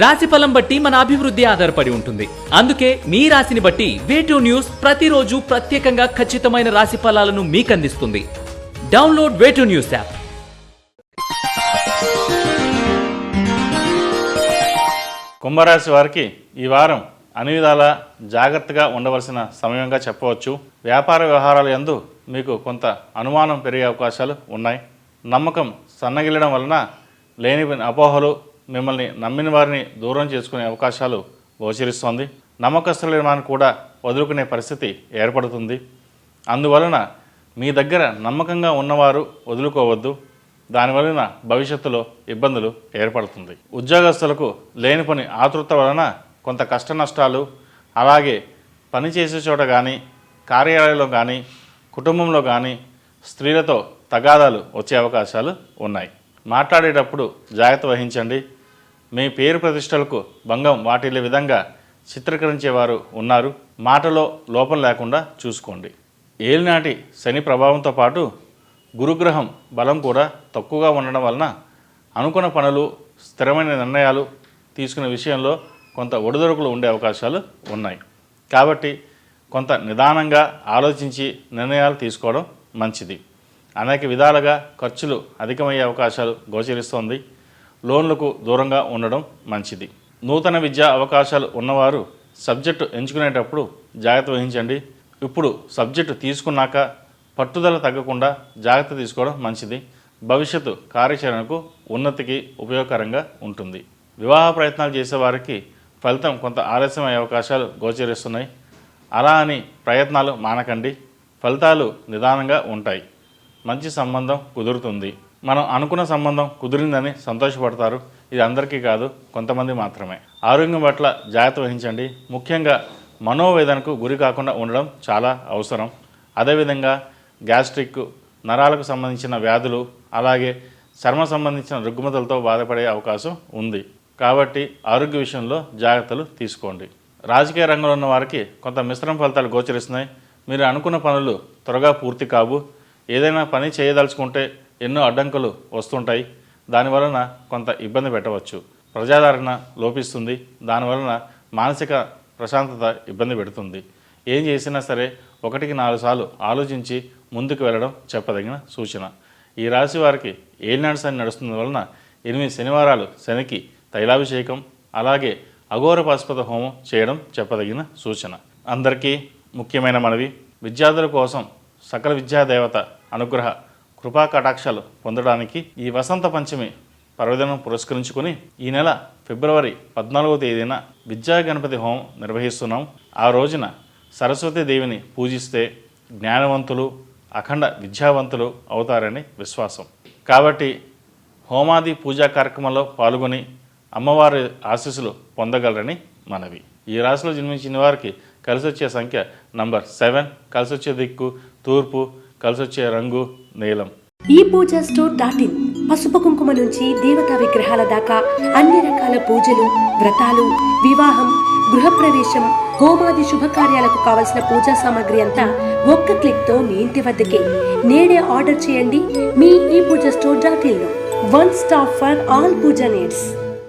రాశిఫలం బట్టి మన అభివృద్ధి ఆధారపడి ఉంటుంది. అందుకే మీ రాశిని బట్టి వే2 న్యూస్ ప్రతిరోజు ప్రత్యేకంగా ఖచ్చితమైన రాశి ఫలాలను మీకు అందిస్తుంది. Download way two news app. కుంభరాశి వారికి ఈ వారం అన్ని విధాలా జాగ్రత్తగా ఉండవలసిన సమయంగా చెప్పవచ్చు. వ్యాపార వ్యవహారాల యందు మీకు కొంత అనుమానం పెరిగే అవకాశాలు ఉన్నాయి. నమ్మకం సన్నగిల్లడం వలన లేని అపోహలు మిమ్మల్ని నమ్మిన వారిని దూరం చేసుకునే అవకాశాలు గోచరిస్తోంది. నమ్మకస్తులను కూడా వదులుకునే పరిస్థితి ఏర్పడుతుంది. అందువలన మీ దగ్గర నమ్మకంగా ఉన్నవారు వదులుకోవద్దు. దానివలన భవిష్యత్తులో ఇబ్బందులు ఏర్పడుతుంది. ఉద్యోగస్తులకు లేని పని ఆతృత వలన కొంత కష్ట నష్టాలు, అలాగే పనిచేసే చోట కానీ, కార్యాలయంలో కానీ, కుటుంబంలో కానీ స్త్రీలతో తగాదాలు వచ్చే అవకాశాలు ఉన్నాయి. మాట్లాడేటప్పుడు జాగ్రత్త వహించండి. మీ పేరు ప్రతిష్టలకు భంగం వాటిల్లే విధంగా చిత్రీకరించేవారు ఉన్నారు. మాటలో లోపం లేకుండా చూసుకోండి. ఏలినాటి శని ప్రభావంతో పాటు గురుగ్రహం బలం కూడా తక్కువగా ఉండడం వలన అనుకున్న పనులు, స్థిరమైన నిర్ణయాలు తీసుకునే విషయంలో కొంత ఒడిదొడుకులు ఉండే అవకాశాలు ఉన్నాయి. కాబట్టి కొంత నిదానంగా ఆలోచించి నిర్ణయాలు తీసుకోవడం మంచిది. అనేక విధాలుగా ఖర్చులు అధికమయ్యే అవకాశాలు గోచరిస్తోంది. లోన్లకు దూరంగా ఉండడం మంచిది. నూతన విద్యా అవకాశాలు ఉన్నవారు సబ్జెక్టు ఎంచుకునేటప్పుడు జాగ్రత్త వహించండి. ఇప్పుడు సబ్జెక్టు తీసుకున్నాక పట్టుదల తగ్గకుండా జాగ్రత్త తీసుకోవడం మంచిది. భవిష్యత్తు కార్యాచరణకు ఉన్నతికి ఉపయోగకరంగా ఉంటుంది. వివాహ ప్రయత్నాలు చేసేవారికి ఫలితం కొంత ఆలస్యమయ్యే అవకాశాలు గోచరిస్తున్నాయి. అలా అని ప్రయత్నాలు మానకండి. ఫలితాలు నిదానంగా ఉంటాయి. మంచి సంబంధం కుదురుతుంది. మనం అనుకున్న సంబంధం కుదిరిందని సంతోషపడతారు. ఇది అందరికీ కాదు, కొంతమంది మాత్రమే. ఆరోగ్యం పట్ల జాగ్రత్త వహించండి. ముఖ్యంగా మనోవేదనకు గురి కాకుండా ఉండడం చాలా అవసరం. అదేవిధంగా గ్యాస్ట్రిక్, నరాలకు సంబంధించిన వ్యాధులు, అలాగే చర్మ సంబంధించిన రుగ్మతలతో బాధపడే అవకాశం ఉంది. కాబట్టి ఆరోగ్య విషయంలో జాగ్రత్తలు తీసుకోండి. రాజకీయ రంగంలో ఉన్న వారికి కొంత మిశ్రమ ఫలితాలు గోచరిస్తున్నాయి. మీరు అనుకున్న పనులు త్వరగా పూర్తి కావు. ఏదైనా పని చేయదలుచుకుంటే ఎన్నో అడ్డంకులు వస్తుంటాయి. దానివలన కొంత ఇబ్బంది పెట్టవచ్చు. ప్రజాదరణ లోపిస్తుంది. దానివలన మానసిక ప్రశాంతత ఇబ్బంది పెడుతుంది. ఏం చేసినా సరే 1-4 సార్లు ఆలోచించి ముందుకు వెళ్ళడం చెప్పదగిన సూచన. ఈ రాశి వారికి ఏలినాడు శని నడుస్తున్న వలన 8 శనివారాలు శనికి తైలాభిషేకం, అలాగే అఘోర పాశుపత హోమం చేయడం చెప్పదగిన సూచన. అందరికీ ముఖ్యమైన మనవి, విద్యార్థుల కోసం సకల విద్యాదేవత అనుగ్రహ కృపా కటాక్షాలు పొందడానికి ఈ వసంత పంచమి పర్వదినం పురస్కరించుకొని ఈ నెల ఫిబ్రవరి 14వ తేదీన విద్యా గణపతి హోమం నిర్వహిస్తున్నాం. ఆ రోజున సరస్వతీదేవిని పూజిస్తే జ్ఞానవంతులు, అఖండ విద్యావంతులు అవుతారని విశ్వాసం. కాబట్టి హోమాది పూజా కార్యక్రమంలో పాల్గొని అమ్మవారి ఆశీస్సులు పొందగలరని మనవి. ఈ రాశిలో జన్మించిన వారికి కలిసొచ్చే సంఖ్య నంబర్ 7, కలిసొచ్చే దిక్కు తూర్పు, కలిసొచ్చే రంగు నీలం. ఈ పూజా స్టోర్.in పసుపు కుంకుమ నుంచి దేవతా విగ్రహాల దాకా అన్ని రకాల పూజలు, వ్రతాలు, వివాహం, గృహప్రవేశం, హోమాది శుభకార్యాలకు కావలసిన పూజా సామాగ్రి అంతా ఒక్క క్లిక్తో మీ ఇంటి వద్దకే. నేడే ఆర్డర్ చేయండి మీ ఈ పూజా స్టోర్.in లో. One stop for all puja needs.